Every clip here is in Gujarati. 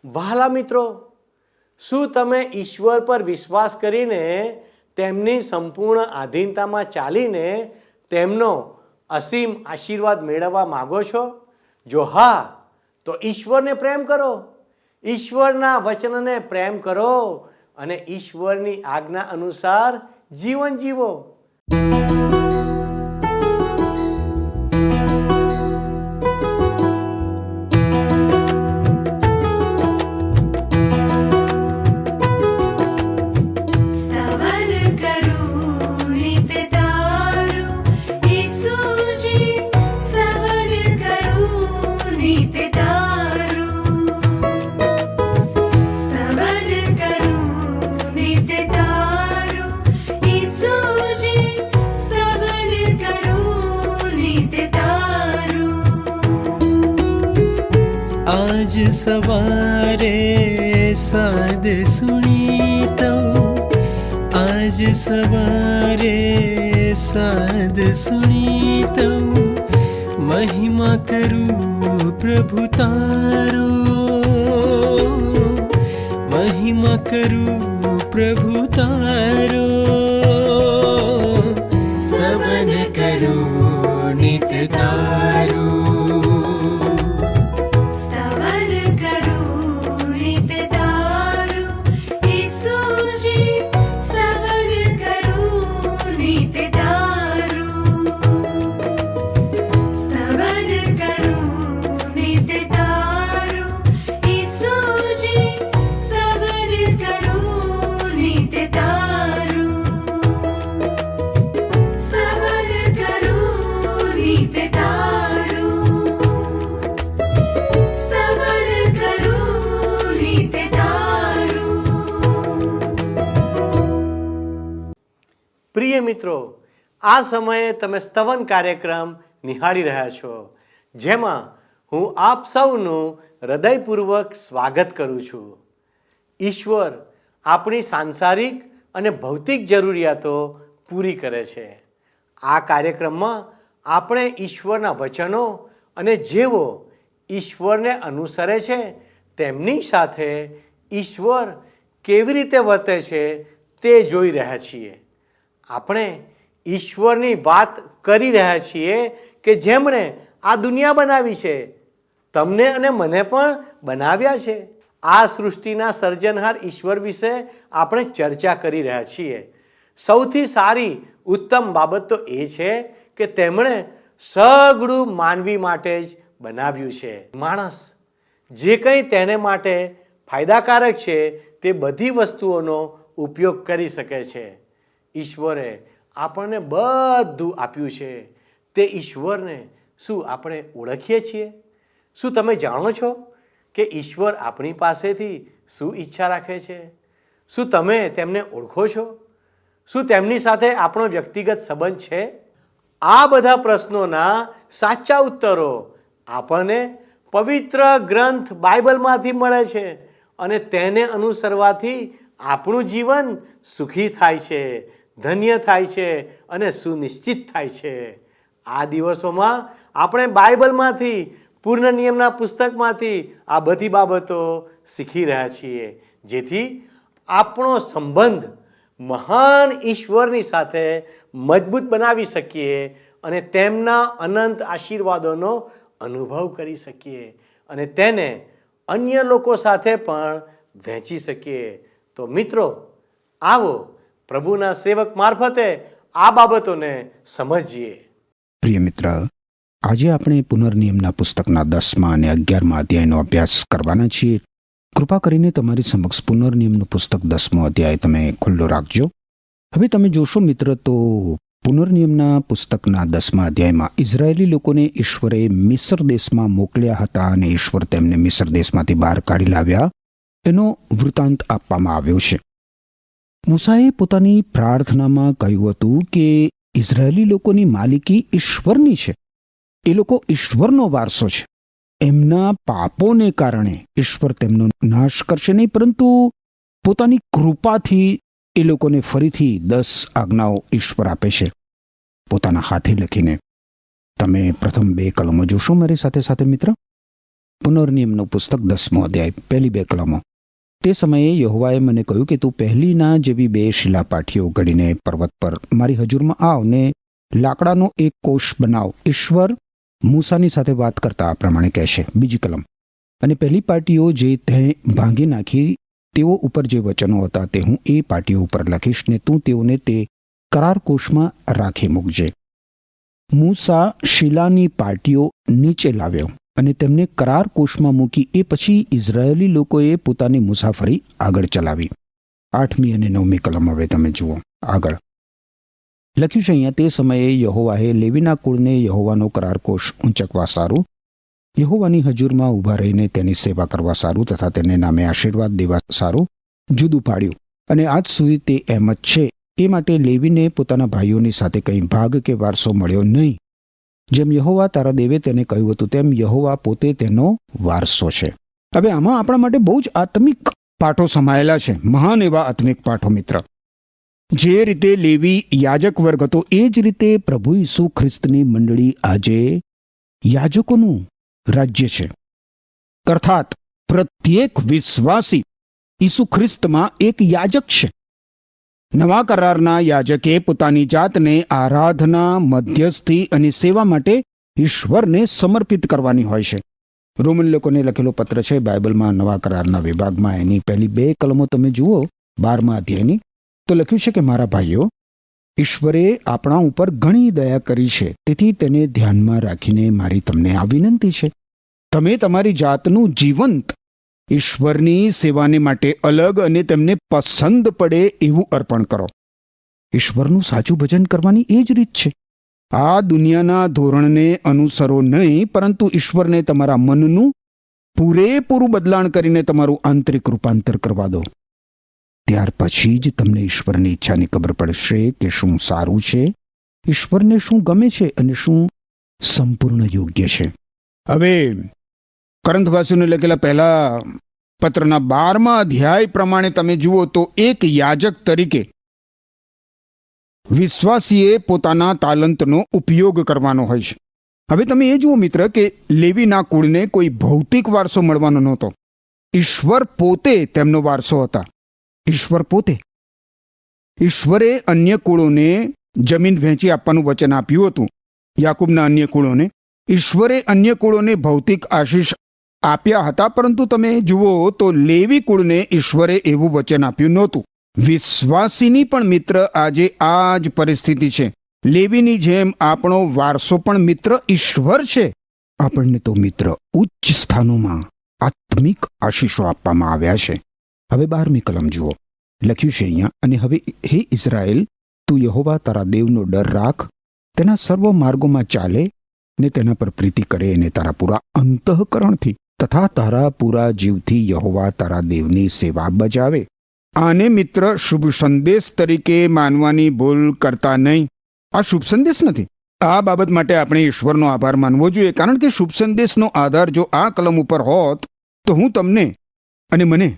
વહાલા મિત્રો, શું તમે ઈશ્વર પર વિશ્વાસ કરીને તેમની સંપૂર્ણ આધીનતામાં ચાલીને તેમનો અસીમ આશીર્વાદ મેળવવા માગો છો? જો હા, તો ઈશ્વરને પ્રેમ કરો, ઈશ્વરના વચનને પ્રેમ કરો અને ઈશ્વરની આજ્ઞા અનુસાર જીવન જીવો. आज सवारे साद सुनी तो, आज सवारे साद सुनी तो, महिमा करूं प्रभु तारो, महिमा करूं प्रभु तारो, स्तवन करूं नित तारो. પ્રિય મિત્રો, આ સમયે તમે સ્તવન કાર્યક્રમ નિહાળી રહ્યા છો, જેમાં હું આપ સૌનું હૃદયપૂર્વક સ્વાગત કરું છું. ઈશ્વર આપણી સાંસારિક અને ભૌતિક જરૂરિયાતો પૂરી કરે છે. આ કાર્યક્રમમાં આપણે ઈશ્વરના વચનો અને જેઓ ઈશ્વરને અનુસરે છે તેમની સાથે ઈશ્વર કેવી રીતે વર્તે છે તે જોઈ રહ્યા છીએ. આપણે ઈશ્વરની વાત કરી રહ્યા છીએ કે જેમણે આ દુનિયા બનાવી છે, તમને અને મને પણ બનાવ્યા છે. આ સૃષ્ટિના સર્જનહાર ઈશ્વર વિશે આપણે ચર્ચા કરી રહ્યા છીએ. સૌથી સારી ઉત્તમ બાબત તો એ છે કે તેમણે સગળું માનવી માટે જ બનાવ્યું છે. માણસ જે કંઈ તેને માટે ફાયદાકારક છે તે બધી વસ્તુઓનો ઉપયોગ કરી શકે છે. ઈશ્વરે આપણને બધું આપ્યું છે. તે ઈશ્વરને શું આપણે ઓળખીએ છીએ? શું તમે જાણો છો કે ઈશ્વર આપણી પાસેથી શું ઈચ્છા રાખે છે? શું તમે તેમને ઓળખો છો? શું તેમની સાથે આપણો વ્યક્તિગત સંબંધ છે? આ બધા પ્રશ્નોના સાચા ઉત્તરો આપણને પવિત્ર ગ્રંથ બાઇબલમાંથી મળે છે અને તેને અનુસરવાથી આપણું જીવન સુખી થાય છે, ધન્ય થાય છે અને સુનિશ્ચિત થાય છે. આ દિવસોમાં આપણે બાઇબલમાંથી, પૂર્ણ નિયમના પુસ્તકમાંથી આ બધી બાબતો શીખી રહ્યા છીએ, જેથી આપણો સંબંધ મહાન ઈશ્વરની સાથે મજબૂત બનાવી શકીએ અને તેમના અનંત આશીર્વાદોનો અનુભવ કરી શકીએ અને તેને અન્ય લોકો સાથે પણ વહેંચી શકીએ. તો મિત્રો, આવો પ્રભુના સેવક મારફતે આ બાબતોને સમજીએ. પ્રિય મિત્ર, આજે આપણે પુનર્નિયમના પુસ્તકના 10મા અને 11મા અધ્યાયનો અભ્યાસ કરવાના છીએ. કૃપા કરીને તમારી સમક્ષ પુનર્નિયમનું પુસ્તક 10મો અધ્યાય તમે ખુલ્લો રાખજો. હવે તમે જોશો મિત્ર, તો પુનર્નિયમના પુસ્તકના 10મા અધ્યાયમાં ઇઝરાયેલી લોકોને ઈશ્વરે મિસ્ર દેશમાં મોકલ્યા હતા અને ઈશ્વર તેમને મિસ્ર દેશમાંથી બહાર કાઢી લાવ્યા એનો વૃત્તાંત આપવામાં આવ્યો છે. મૂસાએ પોતાની પ્રાર્થનામાં કહ્યું હતું કે ઇઝરાયેલી લોકોની માલિકી ઈશ્વરની છે. એ લોકો ઈશ્વરનો વારસો છે. એમના પાપોને કારણે ઈશ્વર તેમનો નાશ કરશે નહીં, પરંતુ પોતાની કૃપાથી એ લોકોને ફરીથી 10 આજ્ઞાઓ ઈશ્વર આપે છે પોતાના હાથે લખીને. તમે પ્રથમ 2 કલમો જોશો મારી સાથે સાથે મિત્ર. પુનર્નિયમનું પુસ્તક 10મો અધ્યાય, પહેલી 2 કલમો. તે સમયે યહોવાએ મને કહ્યું કે તું પહેલીના જેવી 2 શિલાપાઠીઓ ઘડીને પર્વત પર મારી હજુરમાં આવ ને લાકડાનો એક કોષ બનાવ. ઈશ્વર મૂસાની સાથે વાત કરતા આ પ્રમાણે કહેશે. બીજી કલમ. અને પહેલી પાટીઓ જે તે ભાંગી નાખી તેઓ ઉપર જે વચનો હતા તે હું એ પાટીઓ ઉપર લખીશ ને તું તેઓને તે કરાર કોષમાં રાખી મૂકજે. મૂસા શિલાની પાટીઓ નીચે લાવ્યો અને તેમને કરાર કોષમાં મૂકી. એ પછી ઇઝરાયેલી લોકોએ પોતાની મુસાફરી આગળ ચલાવી. 8મી અને 9મી કલમ હવે તમે જુઓ. આગળ લખ્યું છે અહીંયા, તે સમયે યહોવાએ લેવીના કુળને યહોવાનો કરાર કોષ ઊંચકવા સારું, યહોવાની હજુરમાં ઊભા રહીને તેની સેવા કરવા સારું તથા તેને નામે આશીર્વાદ દેવા સારું જુદું પાડ્યું. અને આજ સુધી તે એમ જ છે. એ માટે લેવીને પોતાના ભાઈઓની સાથે કંઈ ભાગ કે વારસો મળ્યો નહીં. જેમ યહોવા તારા દેવે તેને કહ્યું હતું તેમ યહોવા પોતે તેનો વારસો છે. હવે આમાં આપણા માટે બહુ જ આત્મિક પાઠો સમાયેલા છે, મહાન એવા આત્મિક પાઠો મિત્ર. જે રીતે લેવી યાજક વર્ગ હતો એ જ રીતે પ્રભુ ઈસુ ખ્રિસ્તની મંડળી આજે યાજકોનું રાજ્ય છે. અર્થાત પ્રત્યેક વિશ્વાસી ઈસુ ખ્રિસ્તમાં એક યાજક છે. નવા કરારના યાજકે પોતાની જાતને આરાધના, મધ્યસ્થી અને સેવા માટે ઈશ્વરને સમર્પિત કરવાની હોય છે. રોમન લોકોને લખેલો પત્ર છે બાઇબલમાં નવા કરારના વિભાગમાં, એની પહેલી 2 કલમો તમે જુઓ 12મા અધ્યાયની, તો લખ્યું છે કે મારા ભાઈઓ, ઈશ્વરે આપણા ઉપર ઘણી દયા કરી છે, તેથી તેને ધ્યાનમાં રાખીને મારી તમને આ વિનંતી છે, તમે તમારી જાતનું જીવંત ઈશ્વરની સેવાને માટે અલગ અને તેમને પસંદ પડે એવું અર્પણ કરો. ઈશ્વરનું સાચું ભજન કરવાની એ જ રીત છે. આ દુનિયાના ધોરણને અનુસરો નહીં, પરંતુ ઈશ્વરને તમારા મનનું પૂરેપૂરું બદલાણ કરીને તમારું આંતરિક રૂપાંતર કરવા દો. ત્યાર પછી જ તમને ઈશ્વરની ઈચ્છાની ખબર પડશે કે શું સારું છે, ઈશ્વરને શું ગમે છે અને શું સંપૂર્ણ યોગ્ય છે. હવે કરંથવાસીઓને લખેલા પહેલા પત્રના 12મા અધ્યાય પ્રમાણે તમે જુઓ તો એક યાજક તરીકે વિશ્વાસીએ પોતાના તાલંતનો ઉપયોગ કરવાનો હોય છે. હવે તમે એ જુઓ મિત્ર કે લેવીના કુળને કોઈ ભૌતિક વારસો મળવાનો નહોતો. ઈશ્વર પોતે તેમનો વારસો હતા. ઈશ્વર પોતે. ઈશ્વરે અન્ય કુળોને જમીન વહેંચી આપવાનું વચન આપ્યું હતું. યાકૂબના અન્ય કુળોને ઈશ્વરે અન્ય કુળોને ભૌતિક આશીષ આપ્યા હતા, પરંતુ તમે જુઓ તો લેવી કુળને ઈશ્વરે એવું વચન આપ્યું નહોતું. વિશ્વાસીની પણ મિત્ર આજે આ જ પરિસ્થિતિ છે. લેવીની જેમ આપણો વારસો પણ મિત્ર ઈશ્વર છે. આપણને તો મિત્ર ઉચ્ચ સ્થાનોમાં આત્મિક આશીષો આપવામાં આવ્યા છે. હવે 12મી કલમ જુઓ. લખ્યું છે અહીંયા, અને હવે હે ઇઝરાયેલ, તું યહોવા તારા દેવનો ડર રાખ, તેના સર્વ માર્ગોમાં ચાલે ને તેના પર પ્રીતિ કરે અને તારા પૂરા અંતઃકરણથી તથા તારા પૂરા જીવથી યહોવા તારા દેવની સેવા બજાવે. આને મિત્ર શુભ સંદેશ તરીકે માનવાની ભૂલ કરતા નહીં. આ શુભ સંદેશ નથી. આ બાબત માટે આપણે ઈશ્વરનો આભાર માનવો જોઈએ, કારણ કે શુભ સંદેશનો આધાર જો આ કલમ ઉપર હોત તો હું તમને અને મને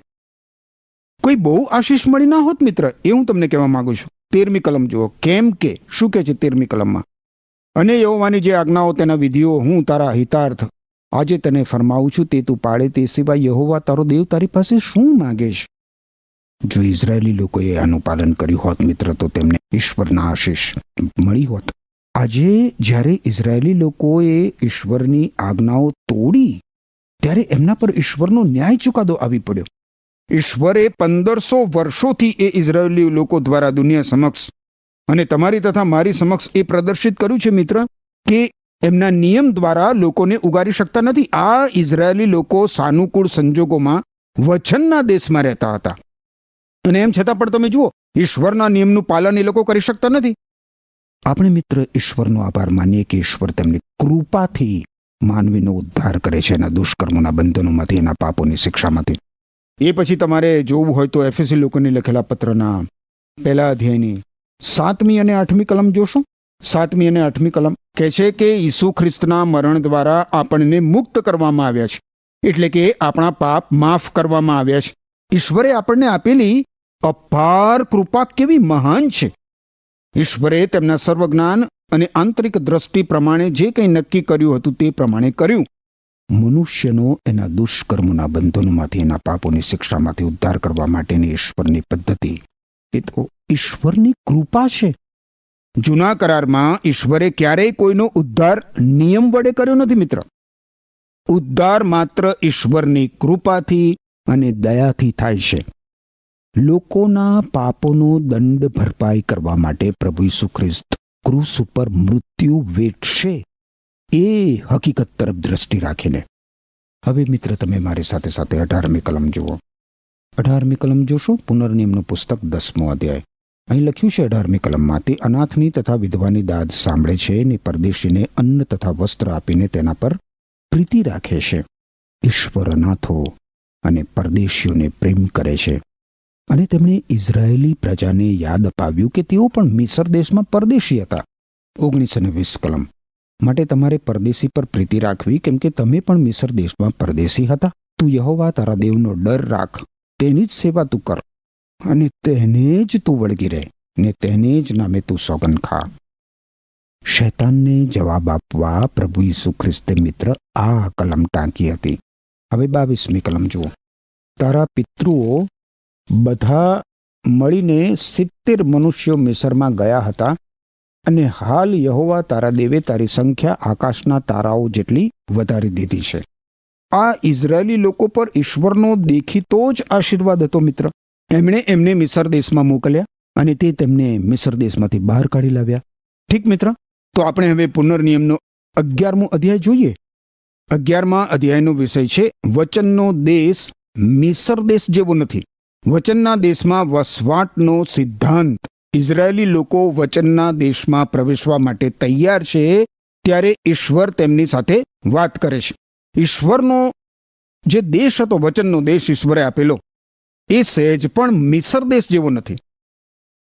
કોઈ બહુ આશીષ મળી ના હોત મિત્ર. એ હું તમને કહેવા માંગુ છું. 13મી કલમ જુઓ. કેમ કે શું કહે છે 13મી કલમમાં? અને યહોવાની જે આજ્ઞાઓ તેના વિધિઓ હું તારા હિતાર્થ આજે તને ફરમાવું છું તે તું પાળે, તે સિવાય યહોવા તારો દેવ તારી પાસે શું માંગે છે? જો ઇઝરાયેલી લોકોએ આનું પાલન કર્યું હોત મિત્ર તો તેમને ઈશ્વરના આશીષ મળી હોત. આજે જ્યારે ઇઝરાયેલી લોકોએ ઈશ્વરની આજ્ઞાઓ તોડી ત્યારે એમના પર ઈશ્વરનો ન્યાય ચુકાદો આવી પડ્યો. ઈશ્વરે 1500 વર્ષોથી એ ઇઝરાયેલી લોકો દ્વારા દુનિયા સમક્ષ અને તમારી તથા મારી સમક્ષ એ પ્રદર્શિત કર્યું છે મિત્ર કે એમના નિયમ દ્વારા લોકોને ઉગારી શકતા નથી. આ ઇઝરાયેલી લોકો સાનુકૂળ સંજોગોમાં વચનના દેશમાં રહેતા હતા, અને એમ છતાં પણ તમે જુઓ ઈશ્વરના નિયમનું પાલન એ લોકો કરી શકતા નથી. આપણે મિત્ર ઈશ્વરનો આભાર માનીએ કે ઈશ્વર તેમની કૃપાથી માનવીનો ઉદ્ધાર કરે છે એના દુષ્કર્મોના બંધનોમાંથી, એના પાપોની શિક્ષામાંથી. એ પછી તમારે જોવું હોય તો એફએસી લોકોને લખેલા પત્રના પહેલા અધ્યાયની 7મી અને 8મી કલમ જોશો. 7મી અને 8મી કલમ કહે છે કે ઈસુ ખ્રિસ્તના મરણ દ્વારા આપણને મુક્ત કરવામાં આવ્યા છે, એટલે કે આપણા પાપ માફ કરવામાં આવ્યા છે. ઈશ્વરે આપણને આપેલી અપાર કૃપા કેવી મહાન છે! ઈશ્વરે તેમના સર્વજ્ઞાન અને આંતરિક દ્રષ્ટિ પ્રમાણે જે કંઈ નક્કી કર્યું હતું તે પ્રમાણે કર્યું. મનુષ્યનો એના દુષ્કર્મોના બંધનોમાંથી, એના પાપોની શિક્ષામાંથી ઉદ્ધાર કરવા માટેની ઈશ્વરની પદ્ધતિ, એ તો ઈશ્વરની કૃપા છે. જૂના કરારમાં ઈશ્વરે ક્યારેય કોઈનો ઉદ્ધાર નિયમ વડે કર્યો નથી મિત્ર. ઉદ્ધાર માત્ર ઈશ્વરની કૃપાથી અને દયાથી થાય છે. લોકોના પાપોનો દંડ ભરપાઈ કરવા માટે પ્રભુ ઈસુ ખ્રિસ્ત ક્રૂસ ઉપર મૃત્યુ વેઠશે, એ હકીકત તરફ દ્રષ્ટિ રાખીને. હવે મિત્ર, તમે મારી સાથે સાથે 18મી કલમ જુઓ. 18મી કલમ જોશો, પુનર્નિયમનું પુસ્તક 10મો અધ્યાય. અહીં લખ્યું છે 18મી કલમમાં, તે અનાથની તથા વિધવાની દાદ સાંભળે છે ને પરદેશીને અન્ન તથા વસ્ત્ર આપીને તેના પર પ્રીતિ રાખે છે. ઈશ્વર અનાથો અને પરદેશીઓને પ્રેમ કરે છે. અને તેમણે ઇઝરાયેલી પ્રજાને યાદ અપાવ્યું કે તેઓ પણ મિસર દેશમાં પરદેશી હતા. 19 અને 20 કલમ. માટે તમારે પરદેશી પર પ્રીતિ રાખવી, કેમ કે તમે પણ મિસર દેશમાં પરદેશી હતા. તું યહોવા તારા દેવનો ડર રાખ, તેની જ સેવા તું કર, અને તેને જ તું વળગી રહે, ને તેને જ નામે તું સોગંદ ખા. શૈતાનને જવાબ આપવા પ્રભુ ઈસુ ખ્રિસ્તે મિત્ર આ કલમ ટાંકી હતી. હવે 22મી કલમ જુઓ. તારા પિતૃઓ બધા મળીને 70 મનુષ્યો મિસરમાં ગયા હતા, અને હાલ યહોવા તારા દેવે તારી સંખ્યા આકાશના તારાઓ જેટલી વધારી દીધી છે. આ ઇઝરાયેલી લોકો પર ઈશ્વરનો દેખીતો જ આશીર્વાદ હતો મિત્ર. એમણે એમને મિસર દેશમાં મોકલ્યા, અને તે તેમને મિસર દેશમાંથી બહાર કાઢી લાવ્યા. ઠીક મિત્ર, તો આપણે હવે પુનર્નિયમનો 11મો અધ્યાય જોઈએ. 11મા અધ્યાયનો વિષય છે વચનનો દેશ મિસર દેશ જેવો નથી. વચનના દેશમાં વસવાટનો સિદ્ધાંત. ઇઝરાયેલી લોકો વચનના દેશમાં પ્રવેશવા માટે તૈયાર છે, ત્યારે ઈશ્વર તેમની સાથે વાત કરે છે. ઈશ્વરનો જે દેશ હતો, વચનનો દેશ ઈશ્વરે આપેલો, એ સહેજ પણ મિસર દેશ જેવો નથી.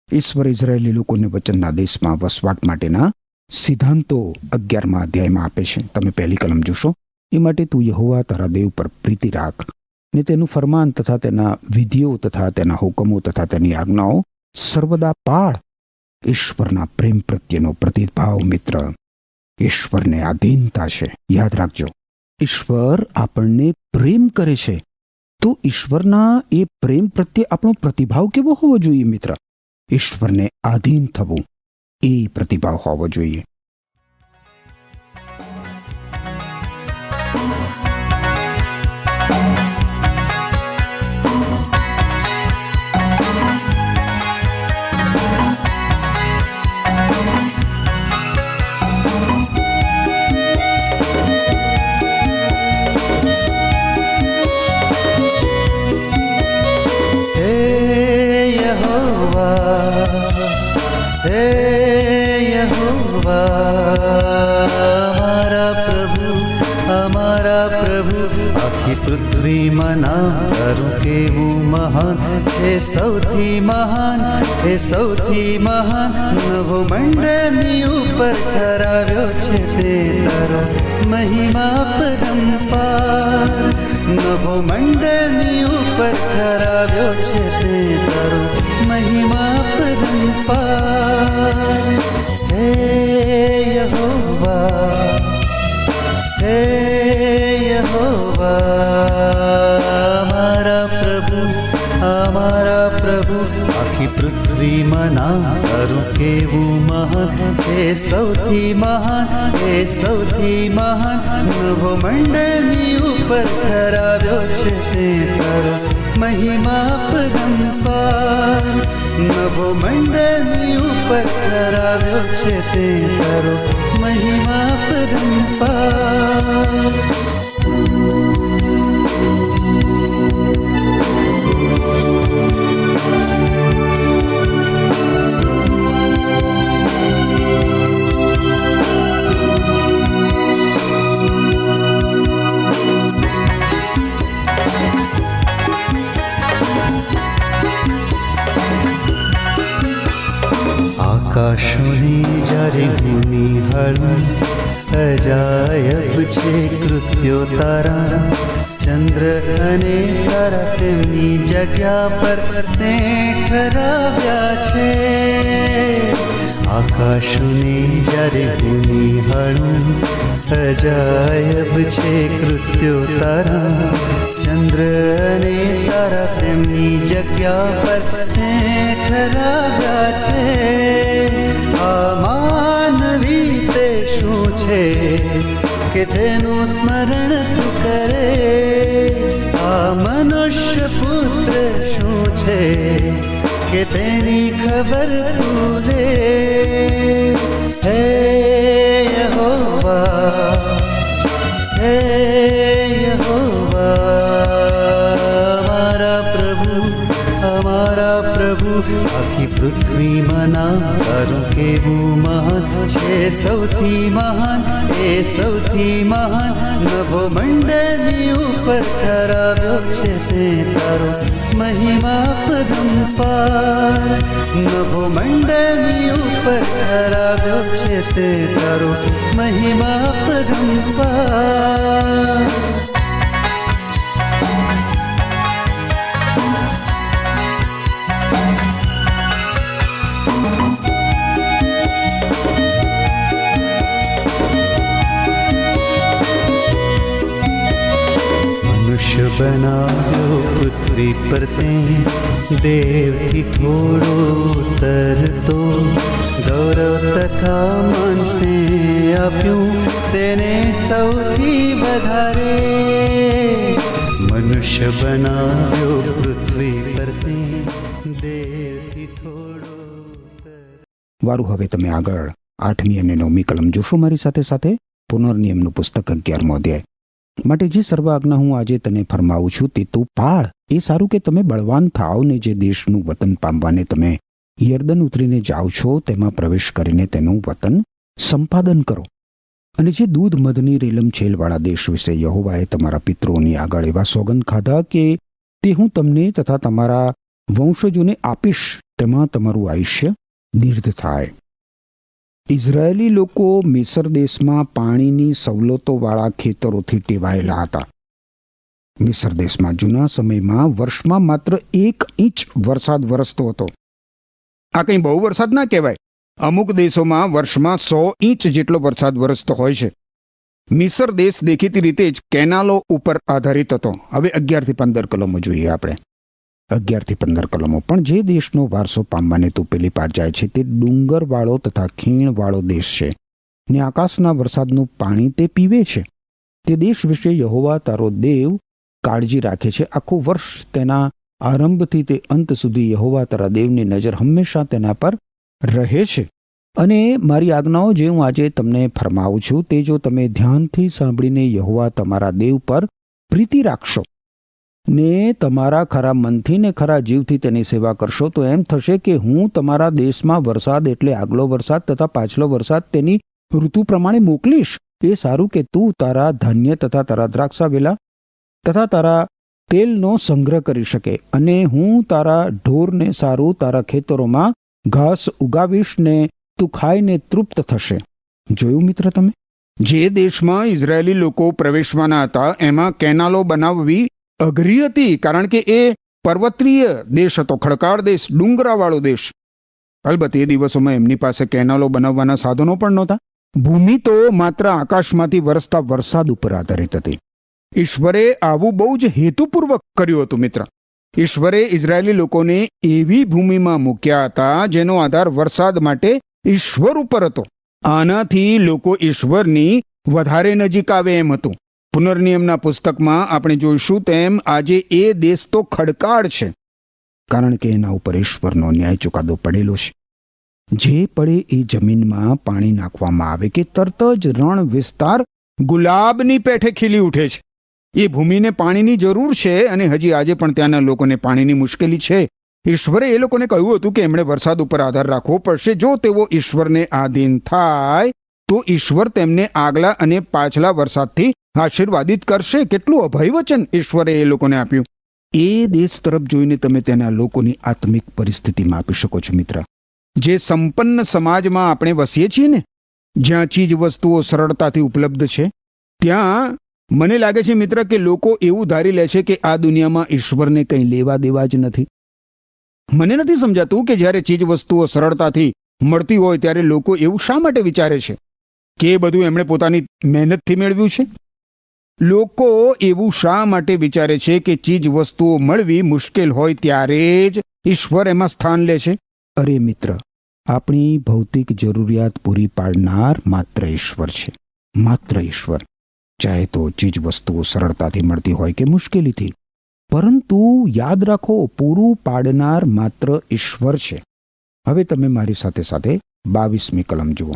ઈશ્વર ઇઝરાયેલી લોકોને વચનના દેશમાં વસવાટ માટેના સિદ્ધાંતો 11મા અધ્યાયમાં આપે છે. તમે પહેલી કલમ જોશો. એ માટે તું યહોવા તારા દેવ પર પ્રીતિ રાખ, ને તેનું ફરમાન તથા તેના વિધિઓ તથા તેના હુકમો તથા તેની આજ્ઞાઓ સર્વદા પાળ. ઈશ્વરના પ્રેમ પ્રત્યેનો પ્રતિભાવ મિત્ર, ઈશ્વરને આધીનતા છે. યાદ રાખજો, ઈશ્વર આપણને પ્રેમ કરે છે, તો ઈશ્વરના એ પ્રેમ પ્રત્યે આપણો પ્રતિભાવ કેવો હોવો જોઈએ મિત્ર? ઈશ્વરને આધીન થવું, એ પ્રતિભાવ હોવો જોઈએ. અમારા પ્રભુ આખી પૃથ્વીમાં નામ તારું કેવું મહાન છે, સૌથી મહાન, એ સૌથી મહાન. નવો મંડળની ઉપર કરાવ્યો છે તે તારો મહિમા પરંપાર. નવો મંડળની ઉપર કરાવ્યો છે તે તારો મહિમા પરંપાર. હે યહોવા, હે યહોવા, અમારા પ્રભુ આખી પૃથ્વીમાં નામ તારું કેવું મહાન છે, સૌથી મહાન, એ સૌથી મહાન. નવો મંડળની ઉપર કરાવ્યો છે તે તારો મહિમા પરંપાર. નવો મંડળની ઉપર કરાવ્યો છે તે તારો મહિમા પરંપાર. આકાશોની જ્યારે હું નિહાળું, અજાયબ છે કૃત્યો તારા. ચંદ્ર અને તારા તેમની જગ્યા પર તે ઠરાવ્યા છે. આકાશને જ્યારે હું નિહાળું, અજાયબ છે કૃત્યો તારા. ચંદ્ર અને તારા તેમની જગ્યા પર ઠરાવ્યા છે. આ માનવી તે શું છે કે તેનું સ્મરણ તું કરે? આ મનુષ્ય પુત્ર શું છે કે તેની ખબર તું લે? હે યહોવા, હે યહોવા, અમારા પ્રભુ, આખી પૃથ્વીમાં નામ તારું કેવું મહાન છે. સૌથી મહાન, એ સૌથી મહાન. નભો મંડળની ઉપર ઠરાવ્યો છે તે તારો મહિમા પરંપાર. નભો મંડળની ઉપર ઠરાવ્યો છે તે તારો મહિમા પરંપાર. મનુષ્ય બનાવ્યો પૃથ્વી પર તે, દેવથી થોડો ઉતરતો. ગૌરવ તથા માન તે આપ્યું તેને સૌથી વધારે. મનુષ્ય બનાવ્યો પૃથ્વી પર તે, દેવથી થોડો ઉતરતો. વારું, હવે તમે આગળ 8મી અને 9મી કલમ જોશો મારી સાથે સાથે. પુનર્નિયમનું પુસ્તક 11મો અધ્યાય. માટે જે સર્વ આજ્ઞા હું આજે તને ફરમાવું છું તે તું પાળ. એ સારું કે તમે બળવાન થાવ ને જે દેશનું વતન પામવાને તમે યર્દન ઉતરીને જાઓ છો તેમાં પ્રવેશ કરીને તેનું વતન સંપાદન કરો. અને જે દૂધ મધની રેલમછેલવાળા દેશ વિશે યહોવાએ તમારા પિતૃઓની આગળ એવા સોગંદ ખાધા કે તે હું તમને તથા તમારા વંશજોને આપીશ, તેમાં તમારું આયુષ્ય દીર્ઘ થાય. ઇઝરાયેલી લોકો મિસર દેશમાં પાણીની સવલતોવાળા ખેતરોથી ટેવાયેલા હતા. મિસર દેશમાં જૂના સમયમાં વર્ષમાં માત્ર 1 ઇંચ વરસાદ વરસતો હતો. આ કંઈ બહુ વરસાદ ના કહેવાય. અમુક દેશોમાં વર્ષમાં 100 ઇંચ જેટલો વરસાદ વરસતો હોય છે. મિસર દેશ દેખીતી રીતે જ કેનાલો ઉપર આધારિત હતો. હવે 11 થી 15 કલમો જોઈએ આપણે. 11 થી 15 કલમો. પણ જે દેશનો વારસો પામવાને તું પેલી પાર જાય છે તે ડુંગરવાળો તથા ખીણવાળો દેશ છે ને આકાશના વરસાદનું પાણી તે પીવે છે. તે દેશ વિશે યહોવા તારો દેવ કાળજી રાખે છે. આખું વર્ષ તેના આરંભથી તે અંત સુધી યહોવા તારા દેવની નજર હંમેશા તેના પર રહે છે. અને મારી આજ્ઞાઓ જે હું આજે તમને ફરમાવું છું તે જો તમે ધ્યાનથી સાંભળીને યહોવા તમારા દેવ પર પ્રીતિ રાખશો ને તમારા ખરા મનથી ને ખરા જીવથી તેની સેવા કરશો તો એમ થશે કે હું તમારા દેશમાં વરસાદ એટલે આગલો વરસાદ તથા પાછલો વરસાદ તેની ઋતુ પ્રમાણે મોકલીશ. એ સારું કે તું તારા ધાન્ય તથા તારા દ્રાક્ષા વેલા તથા તારા તેલનો સંગ્રહ કરી શકે. અને હું તારા ઢોરને સારું તારા ખેતરોમાં ઘાસ ઉગાવીશ ને તું ખાઈને તૃપ્ત થશે. જોયું મિત્ર તમે? જે દેશમાં ઇઝરાયેલી લોકો પ્રવેશવાના હતા એમાં કેનાલો બનાવવી અઘરી હતી, કારણ કે એ પર્વતીય દેશ હતો, ખડકાળ દેશ, ડુંગરાવાળો દેશ. અલબત્ત એ દિવસોમાં એમની પાસે કેનાલો બનાવવાના સાધનો પણ નહોતા. ભૂમિ તો માત્ર આકાશમાંથી વરસતા વરસાદ ઉપર આધારિત હતી. ઈશ્વરે આવું બહુ જ હેતુપૂર્વક કર્યું હતું મિત્ર. ઈશ્વરે ઇઝરાયેલી લોકોને એવી ભૂમિમાં મૂક્યા હતા જેનો આધાર વરસાદ માટે ઈશ્વર ઉપર હતો. આનાથી લોકો ઈશ્વરની વધારે નજીક આવે એમ હતું. પુનર્નિયમના પુસ્તકમાં આપણે જોઈશું તેમ આજે એ દેશ તો ખડકાળ છે, કારણ કે એના ઉપર ઈશ્વરનો ન્યાય ચુકાદો પડેલો છે. જે પડે એ જમીનમાં પાણી નાખવામાં આવે કે તરત જ રણ વિસ્તાર ગુલાબની પેઠે ખીલી ઉઠે છે. એ ભૂમિને પાણીની જરૂર છે અને હજી આજે પણ ત્યાંના લોકોને પાણીની મુશ્કેલી છે. ઈશ્વરે એ લોકોને કહ્યું હતું કે એમણે વરસાદ ઉપર આધાર રાખવો પડશે. જો તેઓ ઈશ્વરને આધીન થાય તો ઈશ્વર તેમને આગલા અને પાછલા વરસાદથી આશીર્વાદિત કરશે. કેટલું અભય વચન ઈશ્વરે એ લોકોને આપ્યું. એ દેશ તરફ જોઈને તમે તેના લોકોની આત્મિક પરિસ્થિતિમાં આપી શકો છો મિત્ર. જે સંપન્ન સમાજમાં આપણે વસીએ છીએ ને, જ્યાં ચીજ વસ્તુઓ સરળતાથી ઉપલબ્ધ છે, ત્યાં મને લાગે છે મિત્ર કે લોકો એવું ધારી લે છે કે આ દુનિયામાં ઈશ્વરને કંઈ લેવા દેવા જ નથી. મને નથી સમજાતું કે જ્યારે ચીજ વસ્તુઓ સરળતાથી મળતી હોય ત્યારે લોકો એવું શા માટે વિચારે છે કે એ બધું એમણે પોતાની મહેનતથી મેળવ્યું છે? લોકો એવું શા માટે વિચારે છે કે ચીજ વસ્તુઓ મળવી મુશ્કેલ હોય ત્યારે જ ઈશ્વર એમાં સ્થાન લે છે? અરે મિત્ર, આપણી ભૌતિક જરૂરિયાત પૂરી પાડનાર માત્ર ઈશ્વર છે, માત્ર ઈશ્વર. ચાહે તો ચીજ વસ્તુઓ સરળતાથી મળતી હોય કે મુશ્કેલીથી, પરંતુ યાદ રાખો, પૂરું પાડનાર માત્ર ઈશ્વર છે. હવે તમે મારી સાથે સાથે 22મી કલમ જુઓ.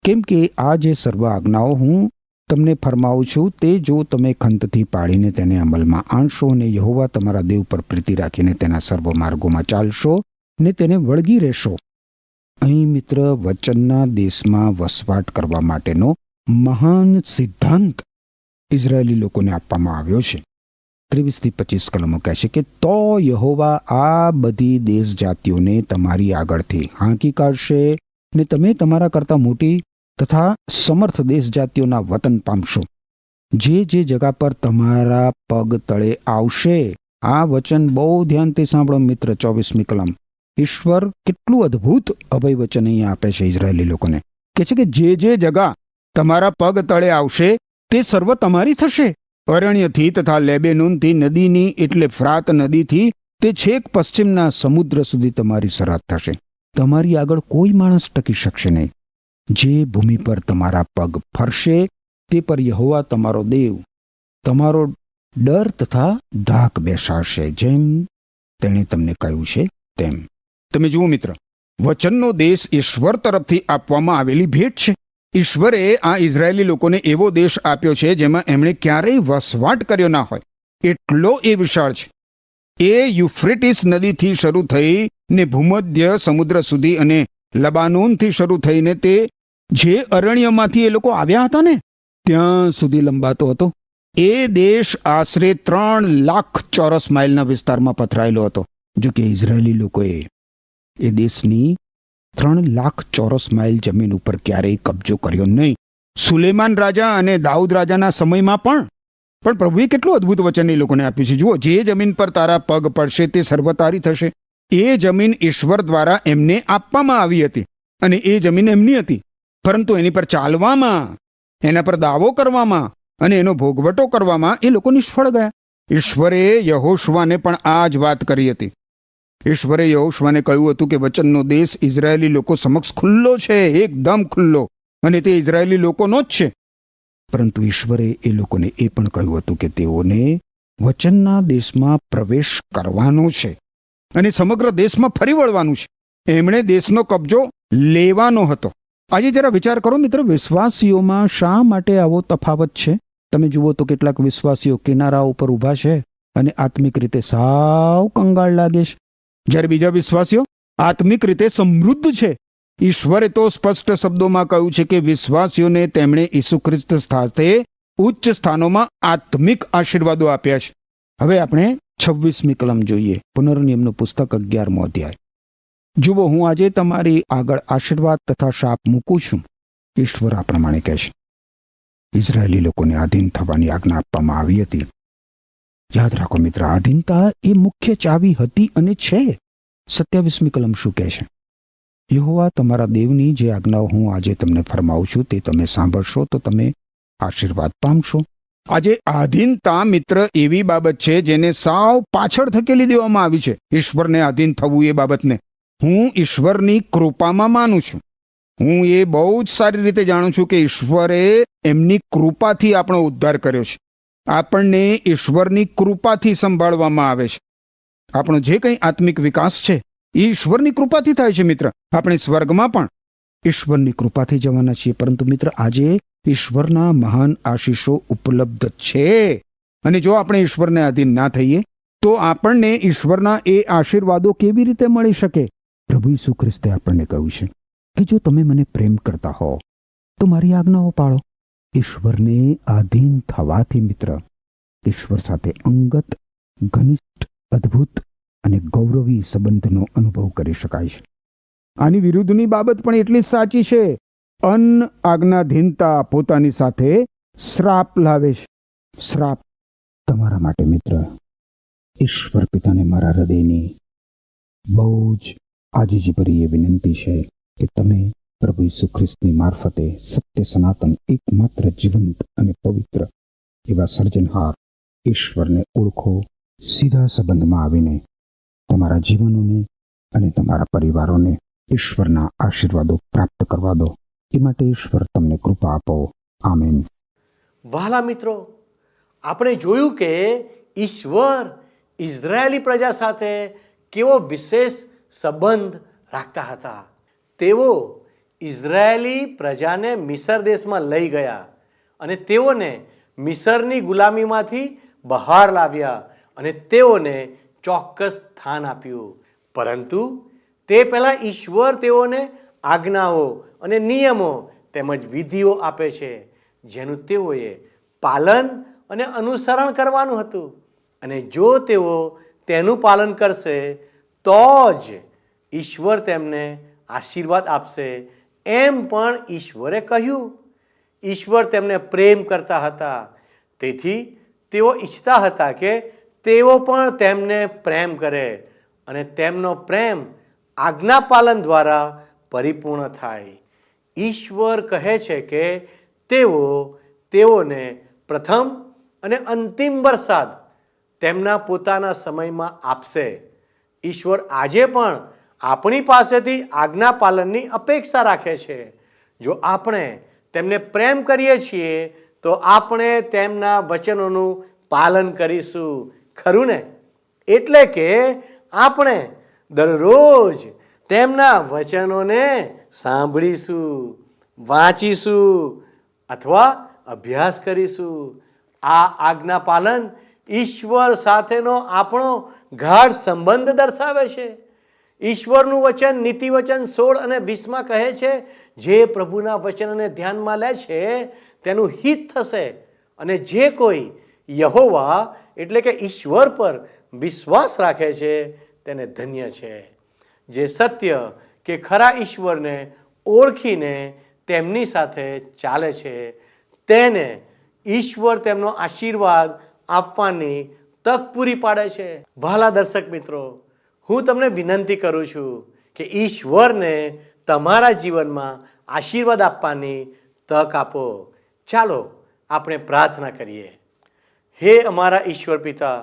કેમ કે આ જે સર્વ આજ્ઞાઓ હું તમને ફરમાવું છું તે જો તમે ખંતથી પાડીને તેને અમલમાં આણશો અને યહોવા તમારા દેવ પર પ્રીતિ રાખીને તેના સર્વ માર્ગોમાં ચાલશો ને તેને વળગી રહેશો. અહીં મિત્ર, વચનના દેશમાં વસવાટ કરવા માટેનો મહાન સિદ્ધાંત ઇઝરાયેલી લોકોને આપવામાં આવ્યો છે. 23-25 કલમો કહેશે કે તો યહોવા આ બધી દેશ જાતિઓને તમારી આગળથી હાંકી કાઢશે ને તમે તમારા કરતાં મોટી તથા સમર્થ દેશ જાતિઓના વતન પામશો. જે જગા પર તમારા પગ તળે આવશે. આ વચન બહુ ધ્યાનથી સાંભળો મિત્ર. 24મી કલમ. ઈશ્વર કેટલું અદ્ભુત અભય વચન અહીંયા આપે છે ઇઝરાયેલી લોકોને. કે છે કે જે જગા તમારા પગ તળે આવશે તે સર્વ તમારી થશે. અરણ્યથી તથા લેબેનોનથી નદીની એટલે ફ્રાત નદીથી તે છેક પશ્ચિમના સમુદ્ર સુધી તમારી સરહદ થશે. તમારી આગળ કોઈ માણસ ટકી શકશે નહીં. જે ભૂમિ પર તમારા પગ ફરશે તે પર યહોવા તમારો દેવ તમારો ડર તથા ધાક બેસાડશે, જેમ તેણે તમને કહ્યું છે તેમ. તમે જુઓ મિત્ર, વચનનો દેશ ઈશ્વર તરફથી આપવામાં આવેલી ભેટ છે. ઈશ્વરે આ ઇઝરાયેલી લોકોને એવો દેશ આપ્યો છે જેમાં એમણે ક્યારેય વસવાટ કર્યો ના હોય, એટલો એ વિશાળ છે. એ યુફ્રેટિસ નદીથી શરૂ થઈ ને ભૂમધ્ય સમુદ્ર સુધી અને લબાનોનથી શરૂ થઈને તે જે અરણ્યમાંથી એ લોકો આવ્યા હતા ને ત્યાં સુધી લંબાતો હતો. એ દેશ આશરે 3 લાખ ચોરસ માઇલના વિસ્તારમાં પથરાયેલો હતો. જો કે ઇઝરાયેલી લોકોએ એ દેશની 3 લાખ ચોરસ માઇલ જમીન ઉપર ક્યારેય કબજો કર્યો નહીં. સુલેમાન રાજા અને દાઉદ રાજાના સમયમાં પણ પ્રભુએ કેટલું અદ્ભુત વચન એ લોકોને આપ્યું છે. જુઓ, જે જમીન પર તારા પગ પડશે તે સર્વતારી થશે. એ જમીન ઈશ્વર દ્વારા એમને આપવામાં આવી હતી અને એ જમીન એમની હતી, પરંતુ એની પર ચાલવામાં, એના પર દાવો કરવામાં અને એનો ભોગવટો કરવામાં એ લોકો નિષ્ફળ ગયા. ઈશ્વરે યહોશુઆને પણ આ જ વાત કરી હતી. ઈશ્વરે યહોશુઆને કહ્યું હતું કે વચનનો દેશ ઇઝરાયેલી લોકો સમક્ષ ખુલ્લો છે, એકદમ ખુલ્લો, અને તે ઇઝરાયેલી લોકોનો જ છે. પરંતુ ઈશ્વરે એ લોકોને એ પણ કહ્યું હતું કે તેઓને વચનના દેશમાં પ્રવેશ કરવાનો છે અને સમગ્ર દેશમાં ફરી વળવાનું છે. એમણે દેશનો કબજો લેવાનો હતો. આજે જરા વિચાર કરો મિત્ર, વિશ્વાસીઓમાં શા માટે આવો તફાવત છે? તમે જુઓ તો કેટલાક વિશ્વાસીઓ કિનારા ઉપર ઊભા છે અને આત્મિક રીતે સાવ કંગાળ લાગે છે, જ્યારે બીજા વિશ્વાસીઓ આત્મિક રીતે સમૃદ્ધ છે. ઈશ્વરે તો સ્પષ્ટ શબ્દોમાં કહ્યું છે કે વિશ્વાસીઓને તેમણે ઈસુ ખ્રિસ્ત સાથે ઉચ્ચ સ્થાનોમાં આત્મિક આશીર્વાદો આપ્યા છે. હવે આપણે 26મી કલમ જોઈએ. પુનર્નિયમનું પુસ્તક 11મો અધ્યાય. જુઓ, હું આજે તમારી આગળ આશીર્વાદ તથા શાપ મૂકું છું. ઈશ્વર આ પ્રમાણે કહે છે. ઇઝરાયેલી લોકોને આધીન થવાની આજ્ઞા આપવામાં આવી હતી. યાદ રાખો મિત્ર, આધીનતા એ મુખ્ય ચાવી હતી અને છે. 27મી કલમ શું કહે છે? યહોવા તમારા દેવની જે આજ્ઞાઓ હું આજે તમને ફરમાવું છું તે તમે સાંભળશો તો તમે આશીર્વાદ પામશો. આજે આધીનતા મિત્ર એવી બાબત છે જેને સાવ પાછળ ધકેલી દેવામાં આવી છે. ઈશ્વરને આધીન થવું એ બાબતને હું ઈશ્વરની કૃપામાં માનું છું. હું એ બહુ જ સારી રીતે જાણું છું કે ઈશ્વરે એમની કૃપાથી આપણો ઉદ્ધાર કર્યો છે. આપણને ઈશ્વરની કૃપાથી સંભાળવામાં આવે છે. આપણો જે કંઈ આત્મિક વિકાસ છે એ ઈશ્વરની કૃપાથી થાય છે મિત્ર. આપણે સ્વર્ગમાં પણ ઈશ્વરની કૃપાથી જવાના છીએ. પરંતુ મિત્ર, આજે ઈશ્વરના મહાન આશીષો ઉપલબ્ધ છે, અને જો આપણે ઈશ્વરને આધીન ના થઈએ તો આપણને ઈશ્વરના એ આશીર્વાદો કેવી રીતે મળી શકે? પ્રભુ ઈસુ ખ્રિસ્તે આપણને કહ્યું છે કે જો તમે મને પ્રેમ કરતા હો તો મારી આજ્ઞાઓ પાળો. ઈશ્વરને આધીન થવાથી મિત્ર ઈશ્વર સાથે અંગત, ઘનિષ્ઠ, અદ્ભુત અને ગૌરવી સંબંધનો અનુભવ કરી શકાય છે. આની વિરુદ્ધની બાબત પણ એટલી જ સાચી છે. આજ્ઞાધીનતા પોતાની સાથે શ્રાપ લાવે છે. શ્રાપ તમારા માટે મિત્ર. ઈશ્વર પિતાને મારા હૃદયની બહુ જ આજીજીભરી એ વિનંતી છે કે તમે પ્રભુ ઈસુ ખ્રિસ્તની મારફતે સત્ય સનાતન એકમાત્ર જીવંત અને પવિત્ર એવા સર્જનહાર ઈશ્વરને ઓળખો, સીધા સંબંધમાં આવીને તમારા જીવનોને અને તમારા પરિવારોને ઈશ્વરના આશીર્વાદો પ્રાપ્ત કરવા દો. એ માટે ઈશ્વર તમને કૃપા આપો. આમીન. વહાલા મિત્રો, આપણે જોયું કે ઈશ્વર ઇઝરાયેલી પ્રજા સાથે કેવો વિશેષ સંબંધ રાખતા હતા. તેઓ ઇઝરાયેલી પ્રજાને મિસર દેશમાં લઈ ગયા અને તેઓને મિસરની ગુલામીમાંથી બહાર લાવ્યા અને તેઓને ચોક્કસ સ્થાન આપ્યું. પરંતુ તે પહેલાં ઈશ્વર તેઓને આજ્ઞાઓ અને નિયમો તેમજ વિધિઓ આપે છે, જેનું તેઓએ પાલન અને અનુસરણ કરવાનું હતું. અને જો તેઓ તેનું પાલન કરશે તો જ ઈશ્વર તેમને આશીર્વાદ આપશે, એમ પણ ઈશ્વરે કહ્યું. ઈશ્વર તેમને પ્રેમ કરતા હતા, તેથી તેઓ ઈચ્છતા હતા કે તેઓ પણ તેમને પ્રેમ કરે અને તેમનો પ્રેમ આજ્ઞા પાલન દ્વારા પરિપૂર્ણ થાય. ઈશ્વર કહે છે કે તેઓને પ્રથમ અને અંતિમ વરસાદ તેમના પોતાના સમયમાં આપશે. ઈશ્વર આજે પણ આપણી પાસેથી આજ્ઞા પાલનની અપેક્ષા રાખે છે. જો આપણે તેમને પ્રેમ કરીએ છીએ તો આપણે તેમના વચનોનું પાલન કરીશું, ખરું ને? એટલે કે આપણે દરરોજ તેમના વચનોને સાંભળીશું, વાંચીશું અથવા અભ્યાસ કરીશું. આ આજ્ઞા પાલન ઈશ્વર સાથેનો આપણો ગાઢ સંબંધ દર્શાવે છે. ઈશ્વરનું વચન નીતિ વચન 16 અને 20 કહે છે, જે પ્રભુના વચનને ધ્યાનમાં લે છે તેનું હિત થશે, અને જે કોઈ યહોવા એટલે કે ઈશ્વર પર વિશ્વાસ રાખે છે તેને ધન્ય છે. જે સત્ય કે ખરા ઈશ્વરને ઓળખીને તેમની સાથે ચાલે છે તેને ઈશ્વર તેમનો આશીર્વાદ આપવાની તક પૂરી પાડે છે. વહાલા દર્શક મિત્રો, હું તમને વિનંતી કરું છું કે ઈશ્વરને તમારા જીવનમાં આશીર્વાદ આપવાની તક આપો. ચાલો આપણે પ્રાર્થના કરીએ. હે અમારા ઈશ્વર પિતા,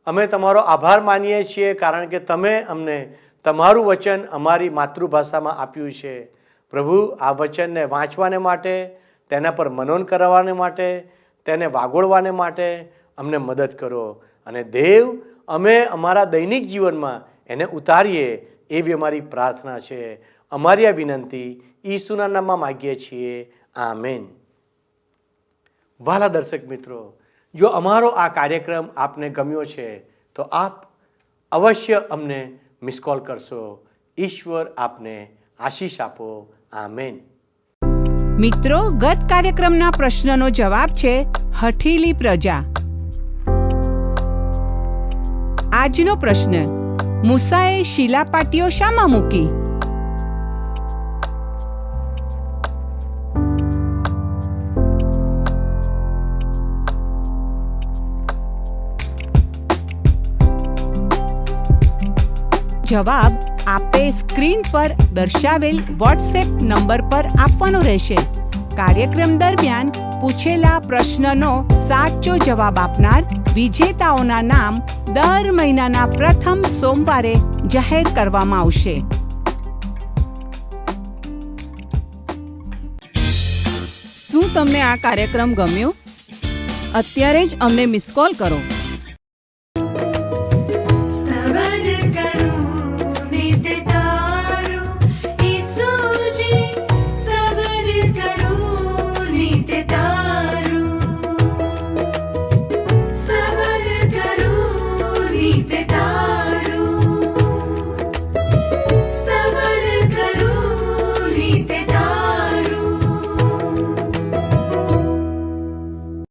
અમે તમારો આભાર માનીએ છીએ કારણ કે તમે અમને તમારું વચન અમારી માતૃભાષામાં આપ્યું છે. પ્રભુ, આ વચનને વાંચવાને માટે, તેના પર મનન કરવાને માટે, તેને વાગોળવાને માટે અમને મદદ કરો. અને દેવ, અમે અમારા દૈનિક જીવનમાં એને ઉતારીએ એવી અમારી પ્રાર્થના છે. અમારી આ વિનંતી ઈસુના નામમાં માગીએ છીએ. આમેન. વહાલા દર્શક મિત્રો, જો અમારો આ કાર્યક્રમ આપને ગમ્યો છે તો આપ અવશ્ય અમને મિસ કોલ કરશો. ઈશ્વર આપને આશીષ આપો. આમેન. મિત્રો, ગત કાર્યક્રમના પ્રશ્નનો જવાબ છે હઠીલી પ્રજા. આજનો પ્રશ્ન: મૂસાએ શિલાપાટીઓ શામાં મૂકી? જવાબ આપે સ્ક્રીન પર દર્શાવેલ વોટ્સએપ નંબર પર આપવાનો રહેશે. કાર્યક્રમ દરમિયાન પૂછેલા પ્રશ્નનો સાચો જવાબ આપનાર વિજેતાઓના નામ દર મહિનાના પ્રથમ સોમવારે જાહેર કરવામાં આવશે. શું તમને આ કાર્યક્રમ ગમ્યો? અત્યારે જ અમને મિસ કોલ કરો.